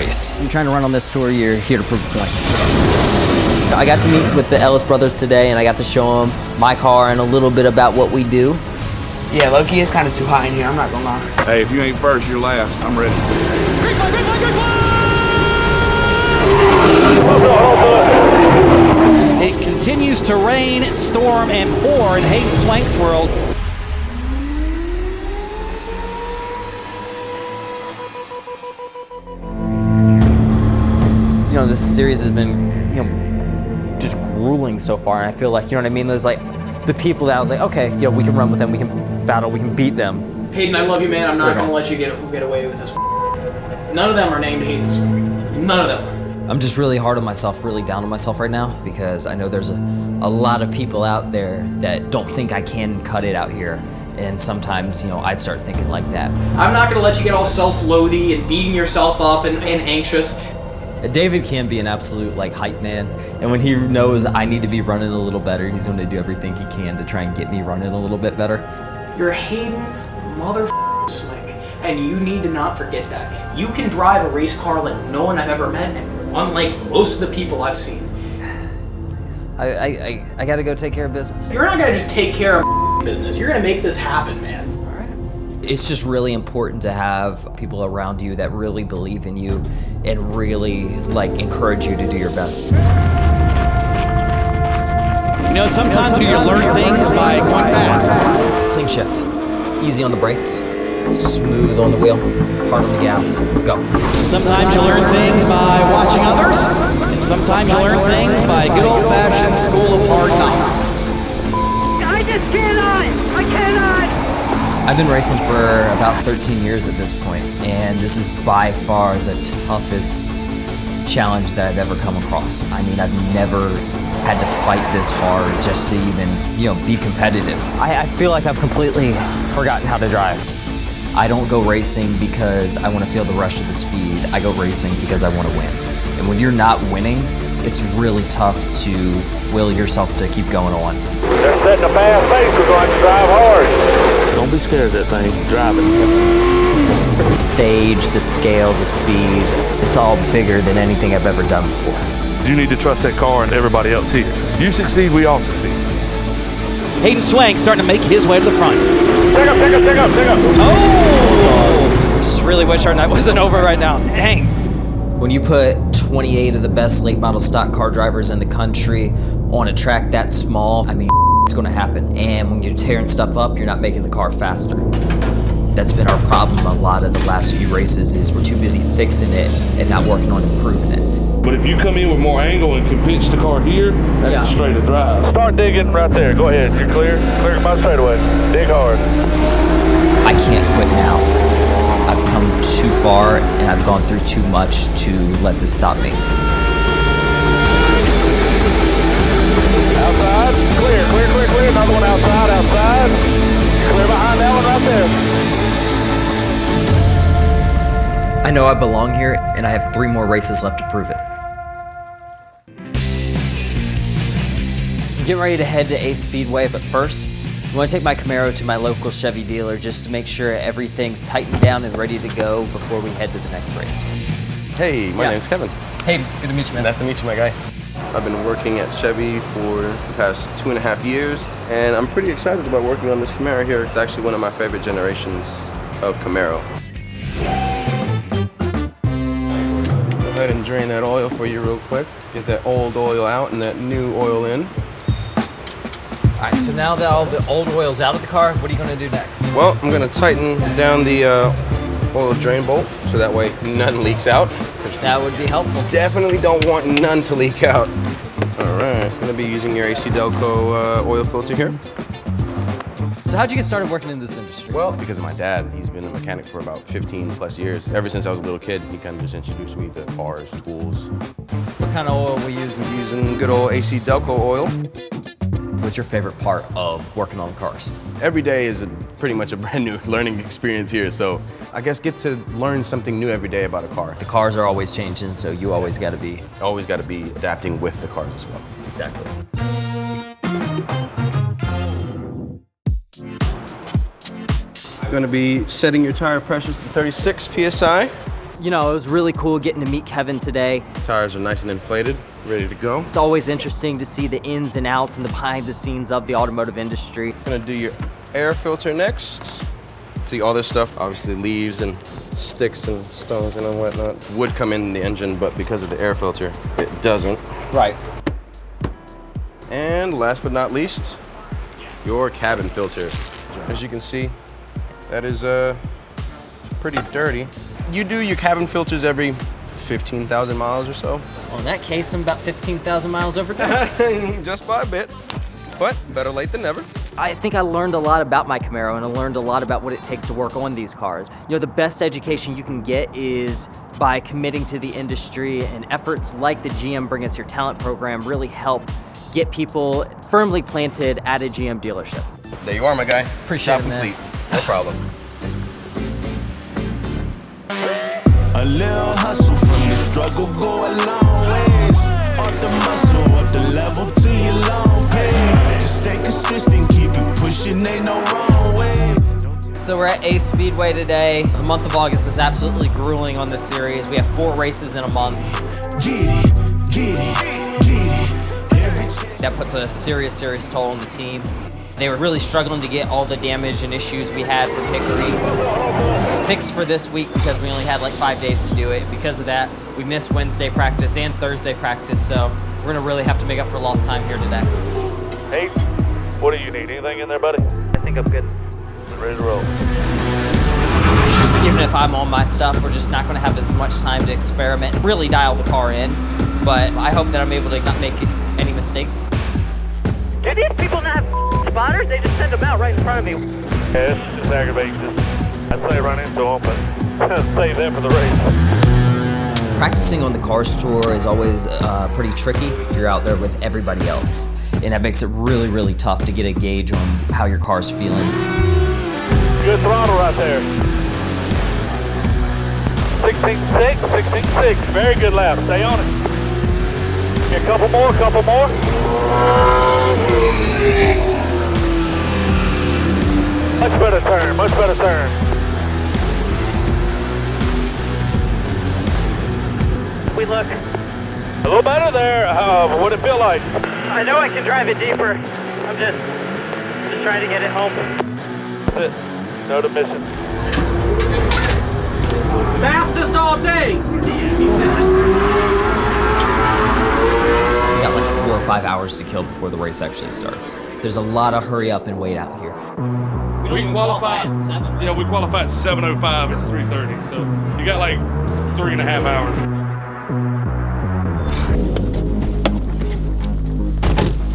race. You're trying to run on this tour, you're here to prove a point. So I got to meet with the Ellis brothers today, and I got to show them my car and a little bit about what we do. Yeah, low-key is kind of too hot in here, I'm not gonna lie. Hey, if you ain't first, you're last. I'm ready. Great fly, great fly, great fly! It continues to rain, storm, and pour in Hayden Swank's world. You know, this series has been, you know, just grueling so far, and I feel like, you know what I mean? There's like the people that I was like, okay, you know, we can run with them, we can battle, we can beat them. Hayden, I love you, man. I'm not gonna let you get away with this. None of them are named Hayden Swank. None of them. I'm just really hard on myself, really down on myself right now, because I know there's a lot of people out there that don't think I can cut it out here. And sometimes, you know, I start thinking like that. I'm not gonna let you get all self-loathy and beating yourself up and anxious. David can be an absolute like hype man, and when he knows I need to be running a little better, he's going to do everything he can to try and get me running a little bit better. You're Hayden Swank, and you need to not forget that. You can drive a race car like no one I've ever met, and unlike most of the people I've seen. I got to go take care of business. You're not gonna just take care of business. You're gonna make this happen, man. It's just really important to have people around you that really believe in you and really like encourage you to do your best. You know, sometimes you learn things by going fast. Clean shift, easy on the brakes, smooth on the wheel, hard on the gas, go. Sometimes you learn things by watching others, and sometimes you learn things by good old-fashioned school of hard knocks. I just cannot! I cannot! I've been racing for about 13 years at this point, and this is by far the toughest challenge that I've ever come across. I mean, I've never had to fight this hard just to even, you know, be competitive. I feel like I've completely forgotten how to drive. I don't go racing because I want to feel the rush of the speed. I go racing because I want to win. And when you're not winning, it's really tough to will yourself to keep going on. They're setting a fast pace, we're going to drive hard. Don't be scared of that thing, drive it. The stage, the scale, the speed, it's all bigger than anything I've ever done before. You need to trust that car and everybody else here. You succeed, we all succeed. It's Hayden Swank starting to make his way to the front. Pick up, pick up, pick up, pick up. Oh! Just really wish our night wasn't over right now. Dang. When you put 28 of the best late model stock car drivers in the country on a track that small, I mean, it's gonna happen. And when you're tearing stuff up, you're not making the car faster. That's been our problem a lot of the last few races is we're too busy fixing it and not working on improving it. But if you come in with more angle and can pitch the car here, that's a straighter drive. Start digging right there. Go ahead. You're clear. Clear my straightaway. Dig hard. I can't quit now. I've come too far and I've gone through too much to let this stop me. Outside. Clear, clear, clear, clear. Another one outside, outside. Clear behind that one right there. I know I belong here and I have 3 more races left to prove it. I'm getting ready to head to Ace Speedway, but first, I want to take my Camaro to my local Chevy dealer just to make sure everything's tightened down and ready to go before we head to the next race. Hey, my name's Kevin. Hey, good to meet you, man. Nice to meet you, my guy. I've been working at Chevy for the past 2.5 years, and I'm pretty excited about working on this Camaro here. It's actually one of my favorite generations of Camaro. Go ahead and drain that oil for you real quick. Get that old oil out and that new oil in. All right, so now that all the old oil's out of the car, what are you gonna do next? Well, I'm gonna tighten down the oil drain bolt so that way none leaks out. That would be helpful. Definitely don't want none to leak out. All right, I'm gonna be using your AC Delco oil filter here. So how'd you get started working in this industry? Well, because of my dad. He's been a mechanic for about 15 plus years. Ever since I was a little kid, he kind of just introduced me to cars, tools. What kind of oil are we using? Using good old AC Delco oil. What's your favorite part of working on cars? Every day is pretty much a brand new learning experience here, so I guess get to learn something new every day about a car. The cars are always changing, so you always got to be adapting with the cars as well. Exactly. Going to be setting your tire pressures to 36 psi. You know, it was really cool getting to meet Kevin today. Tires are nice and inflated, ready to go. It's always interesting to see the ins and outs and the behind the scenes of the automotive industry. Gonna do your air filter next. See all this stuff, obviously leaves and sticks and stones and whatnot would come in the engine, but because of the air filter, it doesn't. Right. And last but not least, your cabin filter. As you can see, that is pretty dirty. You do your cabin filters every 15,000 miles or so. Well, in that case, I'm about 15,000 miles overdue. Just by a bit, but better late than never. I think I learned a lot about my Camaro, and I learned a lot about what it takes to work on these cars. You know, the best education you can get is by committing to the industry, and efforts like the GM Bring Us Your Talent program really help get people firmly planted at a GM dealership. There you are, my guy. Appreciate Shop it, man. complete. No problem. A little hustle from the struggle go a long ways. Off the muscle, up the level to your long pay. Just stay consistent, keep it pushing, ain't no wrong way. So we're at Ace Speedway today. The month of August is absolutely grueling on this series. We have 4 races in a month. That puts a serious toll on the team. They were really struggling to get all the damage and issues we had from Hickory fixed for this week because we only had like 5 days to do it. Because of that, we missed Wednesday practice and Thursday practice, so we're gonna really have to make up for lost time here today. Hey, what do you need? Anything in there, buddy? I think I'm good. Ready to roll. Even if I'm on my stuff, we're just not gonna have as much time to experiment and really dial the car in. But I hope that I'm able to not make any mistakes. Do these people not have spotters? They just send them out right in front of me. Yeah, it's just aggravating. I'd say run into them, but save them for the race. Practicing on the Cars Tour is always pretty tricky if you're out there with everybody else. And that makes it really tough to get a gauge on how your car's feeling. Good throttle right there. 16.6, 16.6. Very good lap. Stay on it. A couple more, Much better turn. We look. A little better there. What'd it feel like? I know I can drive it deeper. I'm just trying to get it home. That's it. No to missing. Fastest all day. We got like 4 or 5 hours to kill before the race actually starts. There's a lot of hurry up and wait out here. We qualified at 7. Yeah, we qualified at 7:05. It's 3:30, so you got like 3.5 hours.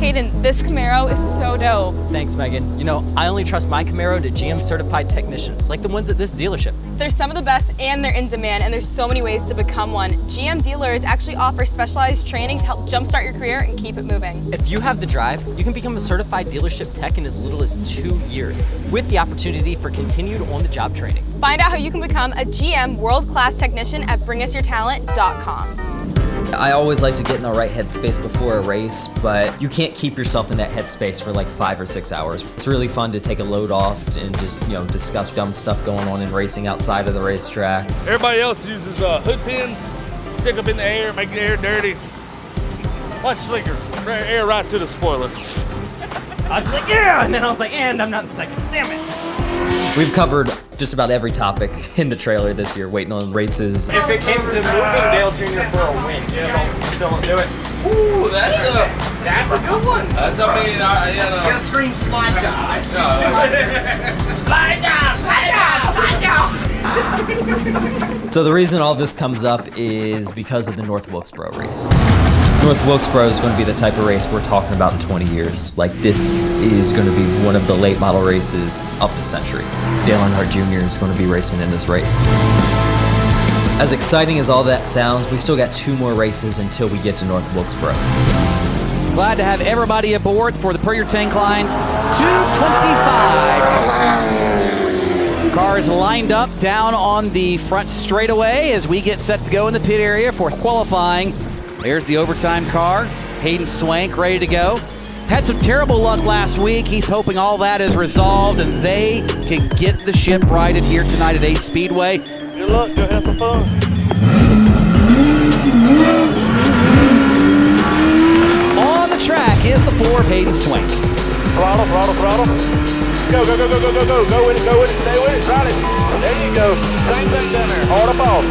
Hayden, this Camaro is so dope. Thanks, Megan. You know, I only trust my Camaro to GM certified technicians, like the ones at this dealership. They're some of the best and they're in demand, and there's so many ways to become one. GM dealers actually offer specialized training to help jumpstart your career and keep it moving. If you have the drive, you can become a certified dealership tech in as little as 2 years, with the opportunity for continued on-the-job training. Find out how you can become a GM world-class technician at bringusurtalent.com. I always like to get in the right headspace before a race, but you can't keep yourself in that headspace for like 5 or 6 hours. It's really fun to take a load off and just, you know, discuss dumb stuff going on in racing outside of the racetrack. Everybody else uses hood pins, stick them in the air, make the air dirty. Much slicker, air right to the spoiler. I was like, yeah, and then I was like, and I'm not in second. Damn it. We've covered just about every topic in the trailer this year, waiting on races. If it came to moving Dale Jr. for a win, you still don't do it. Ooh, that's a good one. That's I mean, You gotta scream slide down. Slide down, slide down, slide down. So the reason all this comes up is because of the North Wilkesboro race. North Wilkesboro is going to be the type of race we're talking about in 20 years. Like, this is going to be one of the late model races of the century. Dale Earnhardt Jr. is going to be racing in this race. As exciting as all that sounds, we've still got 2 more races until we get to North Wilkesboro. Glad to have everybody aboard for the Per Your Tank Lines 225. Cars lined up down on the front straightaway as we get set to go in the pit area for qualifying. There's the overtime car. Hayden Swank ready to go. Had some terrible luck last week. He's hoping all that is resolved and they can get the ship righted here tonight at Ace Speedway. Good luck, go have some fun. Hayden Swank. Throttle, throttle, throttle. Go, go, go, go, go, go, go. Go with it, go with it, stay with it, ride it. There you go. Same thing down there. Hard up off.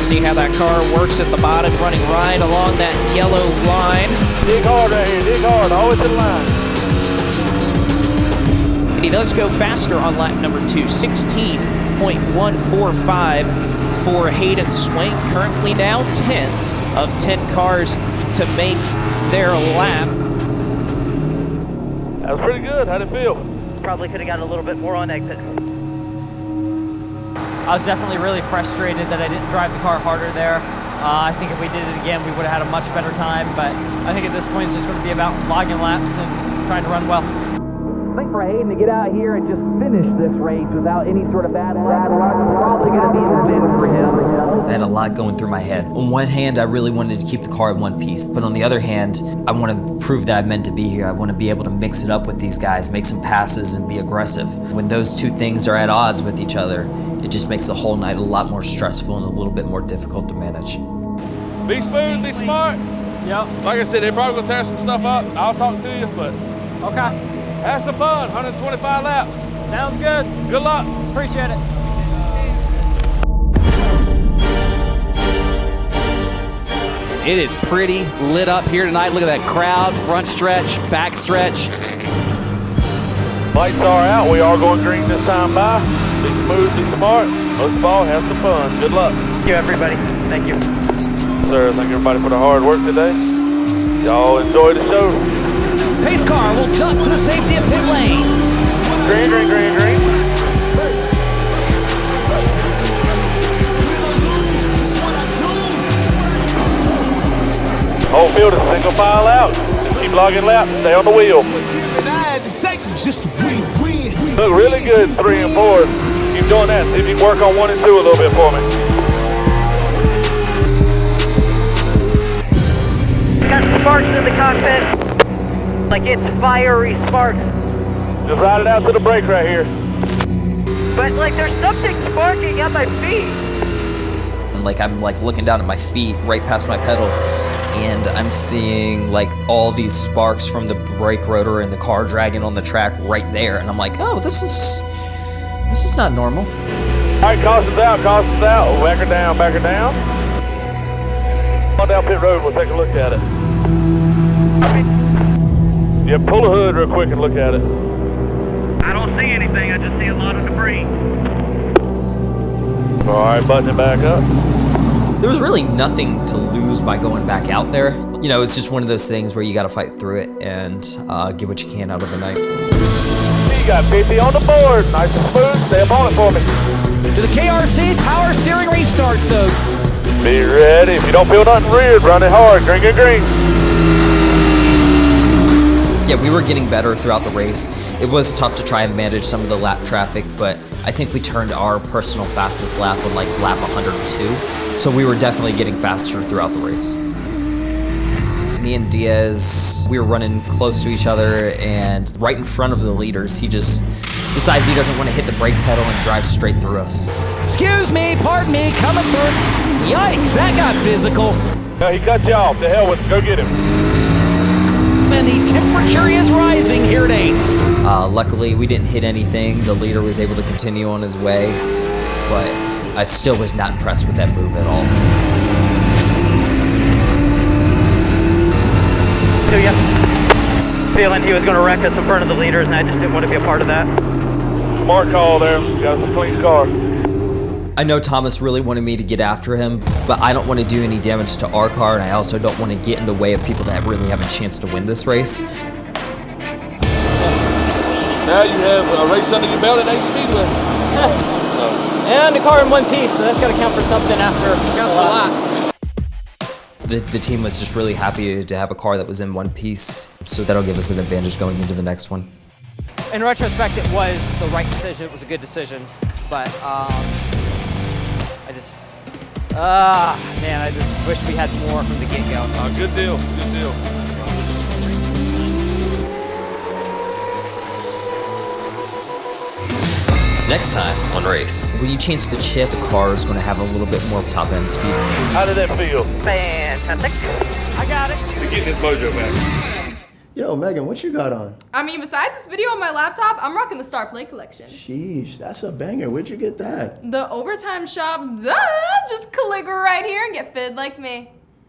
See how that car works at the bottom, running right along that yellow line. Dig hard right here, dig hard, always to the line. And he does go faster on lap number 2, 16.145 for Hayden Swank. Currently now 10 of 10 cars to make their lap. That was pretty good, how'd it feel? Probably could have gotten a little bit more on exit. I was definitely really frustrated that I didn't drive the car harder there. I think if we did it again, we would have had a much better time, but I think at this point it's just going to be about logging laps and trying to run well. I think for Hayden to get out here and just finish this race without any sort of bad luck, probably going to be the win for him. I had a lot going through my head. On one hand, I really wanted to keep the car in one piece, but on the other hand, I want to prove that I'm meant to be here. I want to be able to mix it up with these guys, make some passes, and be aggressive. When those two things are at odds with each other, it just makes the whole night a lot more stressful and a little bit more difficult to manage. Be smooth, be smart. Yep. Like I said, they're probably gonna tear some stuff up. I'll talk to you, but Okay. have some fun. 125 laps. Sounds good. Good luck. Appreciate it. It is pretty lit up here tonight. Look at that crowd, front stretch, back stretch. Lights are out, we are going green this time by. Be smooth, be smart. Most of all, have some fun. Good luck. Thank you, everybody. Thank you. Sir, thank everybody for the hard work today. Y'all enjoy the show. Pace car will duck to the safety of pit lane. Green, green, green, green. Whole field is single file out. Keep logging laps, stay on the wheel. Look really good 3 and 4. Keep doing that. See if you can work on 1 and 2 a little bit for me. Got sparks in the cockpit. Like it's fiery sparks. Just ride it out to the brake right here. But like there's something sparking at my feet. And I'm looking down at my feet right past my pedal, and I'm seeing like all these sparks from the brake rotor and the car dragging on the track right there, and I'm like, oh, this is not normal. All right, caution's out, caution's out. Back her down, back her down. Come on down pit road, we'll take a look at it. Yeah, pull the hood real quick and look at it. I don't see anything, I just see a lot of debris. All right, button it back up. There was really nothing to lose by going back out there. You know, it's just one of those things where you got to fight through it and get what you can out of the night. You got 50 on the board, nice and smooth, stay up on it for me. To the KRC power steering restart, so be ready, if you don't feel nothing reared, run it hard, green, green, green. Yeah, we were getting better throughout the race. It was tough to try and manage some of the lap traffic, but I think we turned our personal fastest lap on like lap 102. So we were definitely getting faster throughout the race. Me and Diaz, we were running close to each other, and right in front of the leaders, he just decides he doesn't want to hit the brake pedal and drive straight through us. excuse me, pardon me, coming through. Yikes, that got physical. No, he cut you off, the hell with him, go get him. And the temperature is rising here at Ace. Luckily, we didn't hit anything. The leader was able to continue on his way, but I still was not impressed with that move at all. So yeah, feeling he was going to wreck us in front of the leaders, and I just didn't want to be a part of that. Smart call there, got a clean car. I know Thomas really wanted me to get after him, but I don't want to do any damage to our car, and I also don't want to get in the way of people that really have a chance to win this race. Now you have a race under your belt at Ace Speedway. And the car in one piece, so that's got to count for something after. Counts for a lot. The team was just really happy to have a car that was in one piece, so that'll give us an advantage going into the next one. In retrospect, it was the right decision. It was a good decision, but man, I just wish we had more from the get-go. Good deal, good deal. Next time on Race, when you change the chip, the car is going to have a little bit more top-end speed. How did that feel? Fantastic. I got it. To get this mojo back. Yo, Megan, what you got on? I mean, besides this video on my laptop, I'm rocking the Star Play collection. Sheesh, that's a banger. Where'd you get that? The Overtime Shop, duh! Just click right here and get fitted like me.